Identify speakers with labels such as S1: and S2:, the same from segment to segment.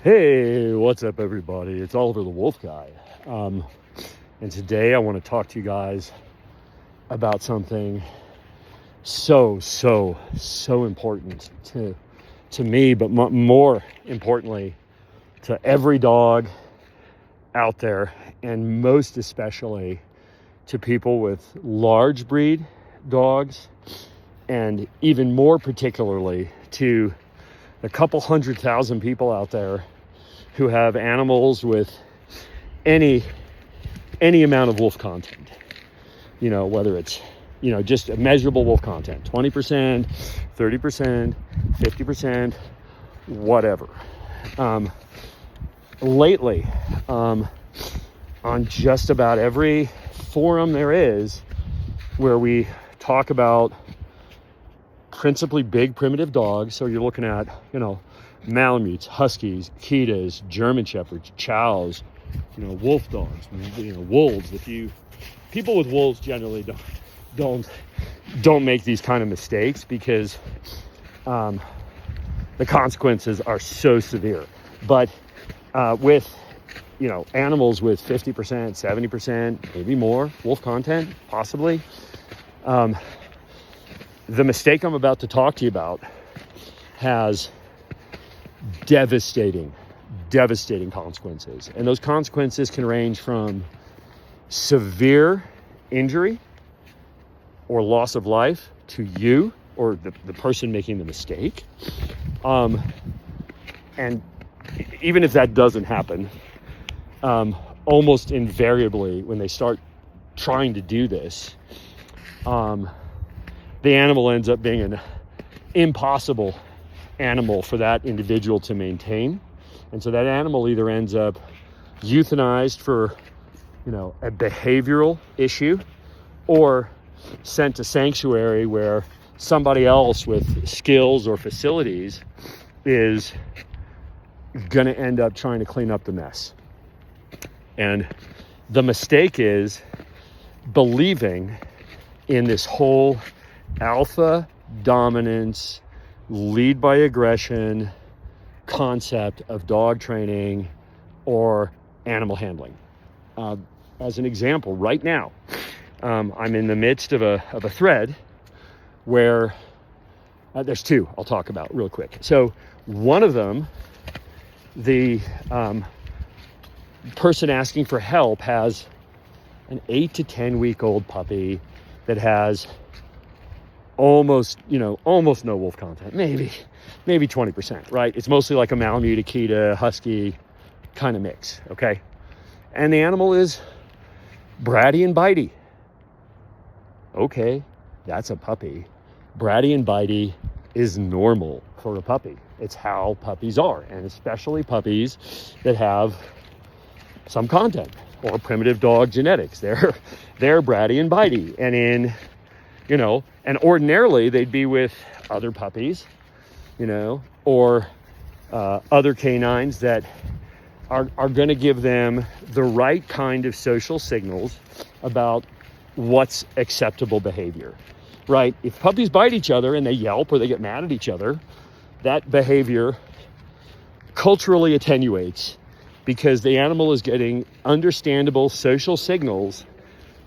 S1: Hey, what's up, everybody? It's Oliver the Wolf Guy. And today I want to talk to you guys about something so important to me, but more importantly, to every dog out there, and most especially to people with large breed dogs, and even more particularly to a couple 100,000 people out there who have animals with any amount of wolf content, whether it's, just a measurable wolf content, 20%, 30%, 50%, whatever. Lately, on just about every forum there is where we talk about principally big primitive dogs, so you're looking at, Malamutes, Huskies, Akitas, German Shepherds, Chows, wolf dogs, wolves. People with wolves generally don't make these kind of mistakes because the consequences are so severe. But with animals with 50%, 70%, maybe more wolf content, possibly, the mistake I'm about to talk to you about has devastating consequences. And those consequences can range from severe injury or loss of life to you or the person making the mistake. And even if that doesn't happen, almost invariably when they start trying to do this, the animal ends up being an impossible animal for that individual to maintain. And so that animal either ends up euthanized for, a behavioral issue, or sent to sanctuary where somebody else with skills or facilities is going to end up trying to clean up the mess. And the mistake is believing in this whole alpha dominance, lead by aggression concept of dog training or animal handling. As an example, right now, I'm in the midst of a thread where there's two I'll talk about real quick. So one of them, the person asking for help has an 8 to 10 week old puppy that has almost no wolf content, maybe 20%, right? It's mostly like a Malamute, Akita, Husky kind of mix, okay? And the animal is bratty and bitey. Okay, that's a puppy. Bratty and bitey is normal for a puppy. It's how puppies are, and especially puppies that have some content or primitive dog genetics. They're bratty and bitey, and and ordinarily they'd be with other puppies, or other canines that are going to give them the right kind of social signals about what's acceptable behavior, right? If puppies bite each other and they yelp or they get mad at each other, that behavior culturally attenuates because the animal is getting understandable social signals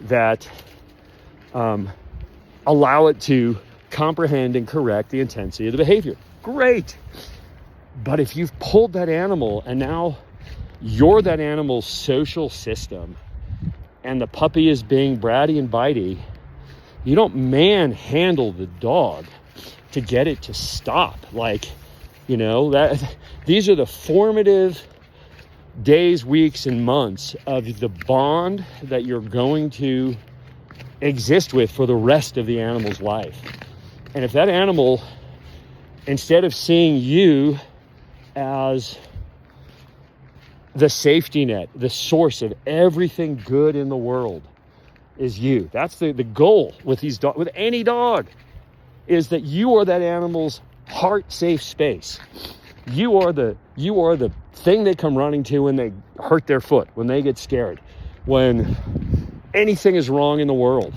S1: that allow it to comprehend and correct the intensity of the behavior. Great. But if you've pulled that animal and now you're that animal's social system and the puppy is being bratty and bitey, you don't manhandle the dog to get it to stop. These are the formative days, weeks, and months of the bond that you're going to exist with for the rest of the animal's life. And if that animal, instead of seeing you as the safety net, the source of everything good in the world is you. That's the goal with with any dog, is that you are that animal's heart safe space. You are the thing they come running to when they hurt their foot, when they get scared, when anything is wrong in the world.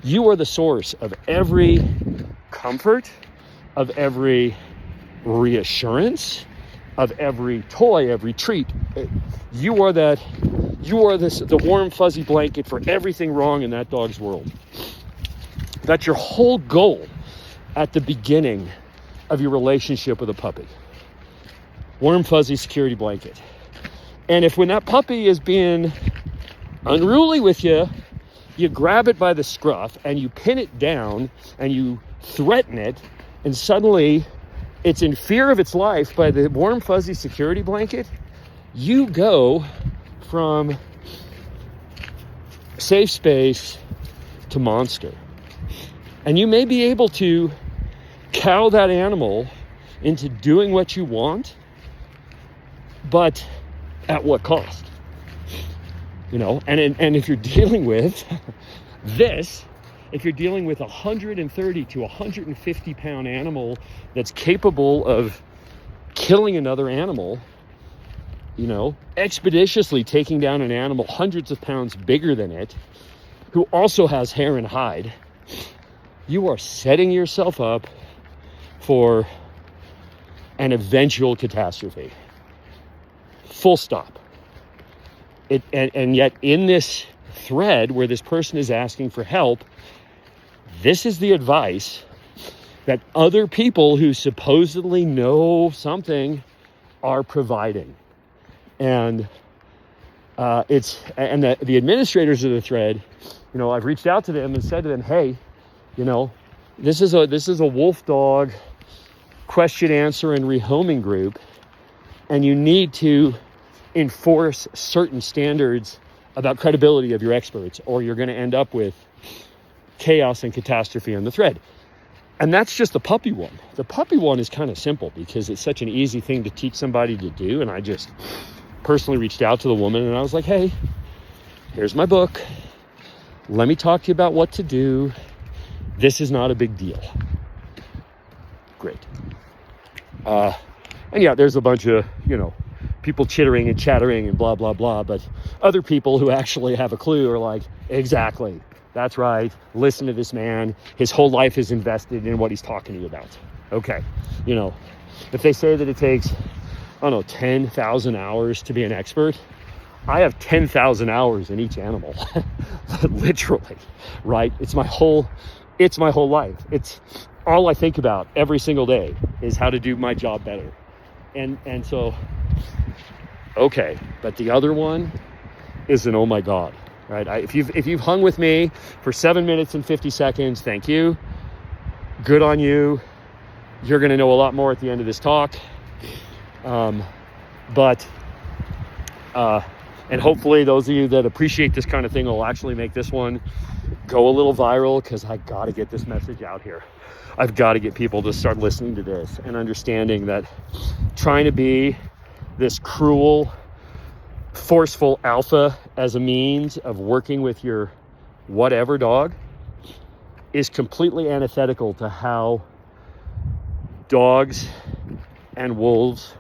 S1: You are the source of every comfort, of every reassurance, of every toy, every treat. You are the warm, fuzzy blanket for everything wrong in that dog's world. That's your whole goal at the beginning of your relationship with a puppy. Warm, fuzzy security blanket. And if when that puppy is being unruly with you, you grab it by the scruff and you pin it down and you threaten it, and suddenly it's in fear of its life by the warm, fuzzy security blanket, you go from safe space to monster. And you may be able to cow that animal into doing what you want, but at what cost? You know, and if you're dealing with this, if you're dealing with 130 to 150 pound animal that's capable of killing another animal, you know, expeditiously taking down an animal hundreds of pounds bigger than it, who also has hair and hide, you are setting yourself up for an eventual catastrophe. Full stop. And yet in this thread where this person is asking for help, this is the advice that other people who supposedly know something are providing. And the administrators of the thread, you know, I've reached out to them and said to them, hey, you know, this is a wolf dog question, answer, and rehoming group, and you need to enforce certain standards about credibility of your experts, or you're going to end up with chaos and catastrophe on the thread. And that's just the puppy one. The puppy one is kind of simple because it's such an easy thing to teach somebody to do. And I just personally reached out to the woman and I was like, hey, here's my book. Let me talk to you about what to do. This is not a big deal. Great. And yeah, there's a bunch of, you know, people chittering and chattering and blah, blah, blah. But other people who actually have a clue are like, exactly, that's right. Listen to this man. His whole life is invested in what he's talking to you about. Okay. You know, if they say that it takes, I don't know, 10,000 hours to be an expert, I have 10,000 hours in each animal, literally, right? It's my whole life. It's all I think about every single day is how to do my job better. And so, okay, but the other one is an oh my God, right? If you've hung with me for 7 minutes and 50 seconds, thank you. Good on you. You're going to know a lot more at the end of this talk. And hopefully those of you that appreciate this kind of thing will actually make this one go a little viral, because I got to get this message out here. I've got to get people to start listening to this and understanding that trying to be this cruel, forceful alpha as a means of working with your whatever dog is completely antithetical to how dogs and wolves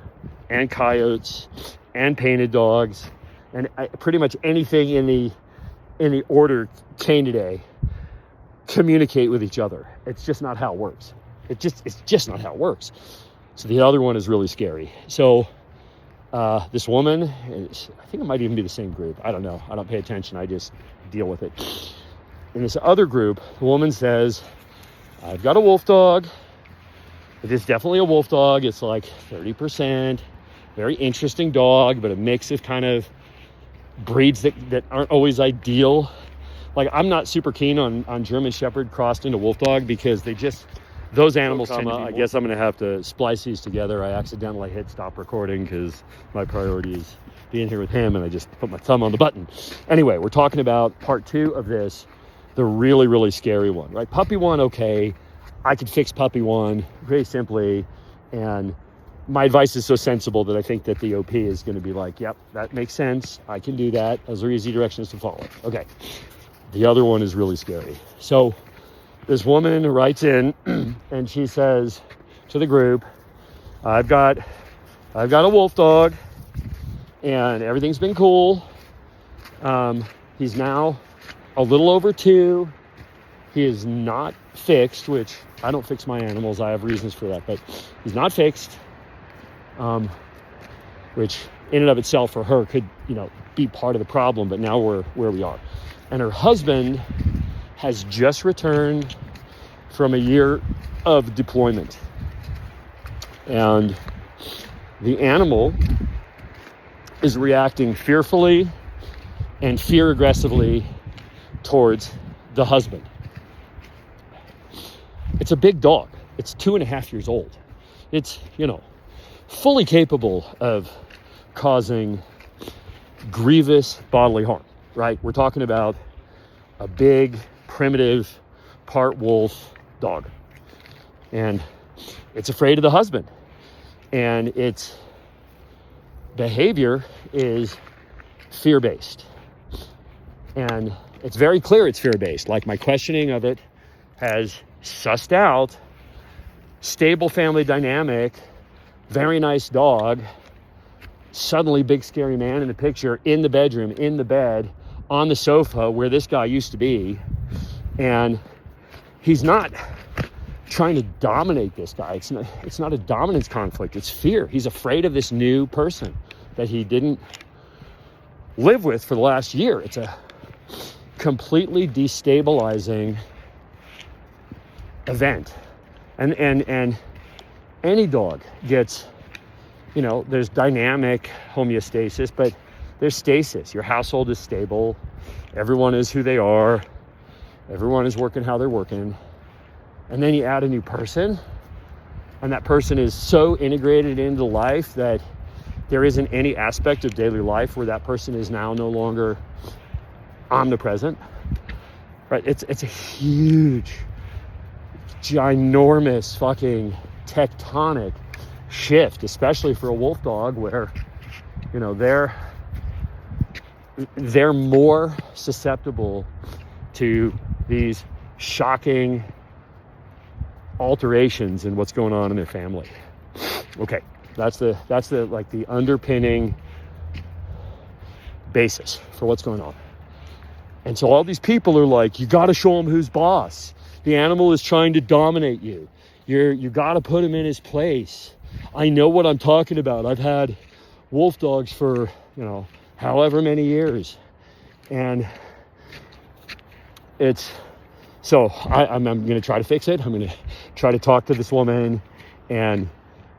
S1: and coyotes and painted dogs and pretty much anything in the order Canidae communicate with each other. It's just not how it works. It's just not how it works. So the other one is really scary. So this woman, I think it might even be the same group. I don't know. I don't pay attention. I just deal with it. In this other group, the woman says, I've got a wolf dog. It is definitely a wolf dog. It's like 30%. Very interesting dog, but a mix of kind of breeds that aren't always ideal. Like, I'm not super keen on German Shepherd crossed into wolf dog because those animals tend to be I guess I'm going to have to splice these together. I accidentally hit stop recording because my priority is being here with him, and I just put my thumb on the button. Anyway, we're talking about part 2 of this, the really, really scary one, right? Puppy 1, okay. I could fix puppy 1 very simply, and my advice is so sensible that I think that the OP is going to be like, yep, that makes sense. I can do that. Those are easy directions to follow. Okay. The other one is really scary. So this woman writes in and she says to the group, I've got a wolf dog and everything's been cool. He's now a little over 2. He is not fixed, which I don't fix my animals. I have reasons for that, but he's not fixed. which in and of itself for her could, be part of the problem, but now we're where we are. And her husband has just returned from a year of deployment. And the animal is reacting fearfully and fear aggressively towards the husband. It's a big dog. It's 2.5 years old. It's, fully capable of causing grievous bodily harm, right? We're talking about a big, primitive, part wolf dog. And it's afraid of the husband. And its behavior is fear-based. And it's very clear it's fear-based. Like, my questioning of it has sussed out stable family dynamic, very nice dog, suddenly big scary man in the picture, in the bedroom, in the bed, on the sofa where this guy used to be. And he's not trying to dominate this guy. It's not a dominance conflict. It's fear. He's afraid of this new person that he didn't live with for the last year. It's a completely destabilizing event. And any dog gets, there's dynamic homeostasis, but there's stasis. Your household is stable. Everyone is who they are. Everyone is working how they're working. And then you add a new person, and that person is so integrated into life that there isn't any aspect of daily life where that person is now no longer omnipresent, right? It's a huge, ginormous fucking tectonic shift, especially for a wolf dog where, they're more susceptible to these shocking alterations in what's going on in their family. Okay, that's the the underpinning basis for what's going on. And so all these people are like, you got to show him who's boss. The animal is trying to dominate you. You got to put him in his place. I know what I'm talking about. I've had wolf dogs for, however many years. And I'm going to try to fix it. I'm going to try to talk to this woman and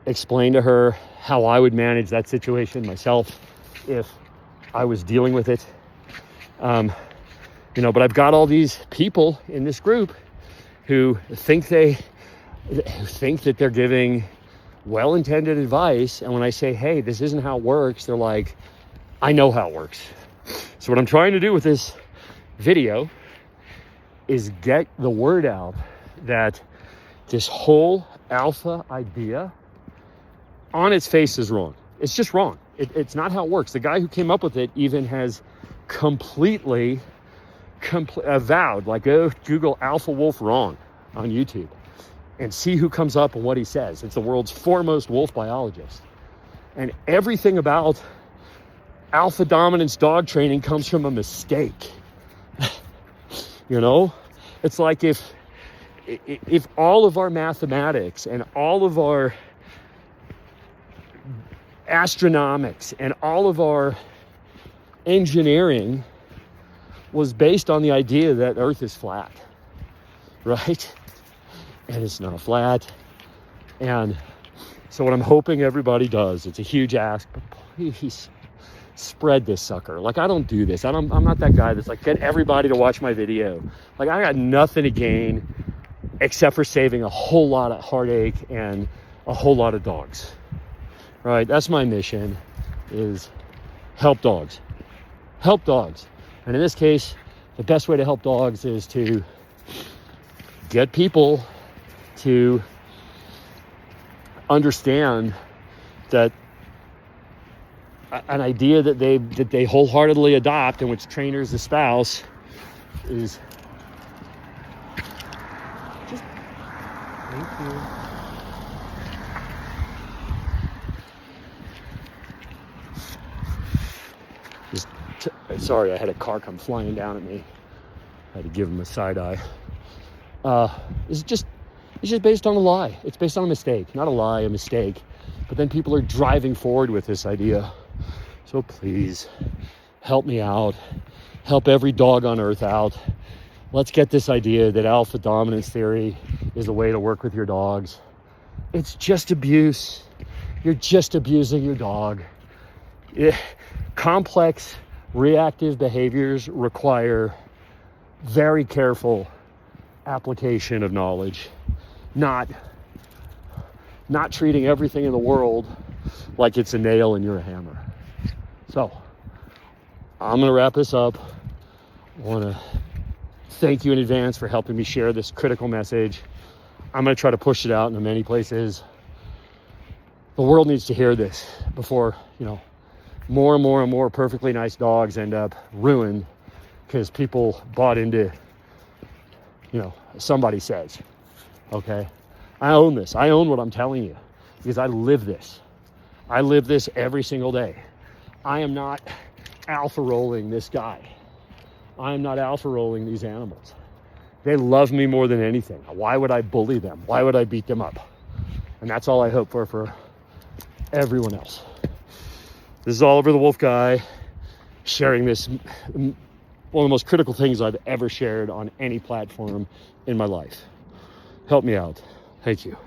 S1: explain to her how I would manage that situation myself if I was dealing with it. But I've got all these people in this group who think that they're giving well-intended advice. And when I say, hey, this isn't how it works, they're like, I know how it works. So what I'm trying to do with this video is get the word out that this whole alpha idea on its face is wrong. It's just wrong. It's not how it works. The guy who came up with it even has completely avowed, go Google alpha wolf wrong on YouTube and see who comes up and what he says. It's the world's foremost wolf biologist. And everything about alpha dominance dog training comes from a mistake. It's like if all of our mathematics and all of our astronomics and all of our engineering was based on the idea that Earth is flat, right? And it's not flat. And so what I'm hoping everybody does, it's a huge ask, but please spread this sucker. I don't do this. I'm not that guy that's like, get everybody to watch my video. I got nothing to gain except for saving a whole lot of heartache and a whole lot of dogs, right? That's my mission, is help dogs. Help dogs. And in this case, the best way to help dogs is to get people to understand that an idea that they wholeheartedly adopt, in which trainers espouse, is just thank you. Sorry, I had a car come flying down at me. I had to give him a side eye. It's just based on a lie. It's based on a mistake, not a lie, a mistake. But then people are driving forward with this idea. So please, help me out. Help every dog on earth out. Let's get this idea that alpha dominance theory is the way to work with your dogs. It's just abuse. You're just abusing your dog. Complex reactive behaviors require very careful application of knowledge, not treating everything in the world like it's a nail and you're a hammer. So I'm going to wrap this up. I want to thank you in advance for helping me share this critical message. I'm going to try to push it out into many places. The world needs to hear this before, more and more and more perfectly nice dogs end up ruined because people bought into, somebody says, okay? I own this. I own what I'm telling you because I live this. I live this every single day. I am not alpha rolling this guy. I am not alpha rolling these animals. They love me more than anything. Why would I bully them? Why would I beat them up? And that's all I hope for everyone else. This is Oliver the Wolf Guy sharing this, one of the most critical things I've ever shared on any platform in my life. Help me out. Thank you.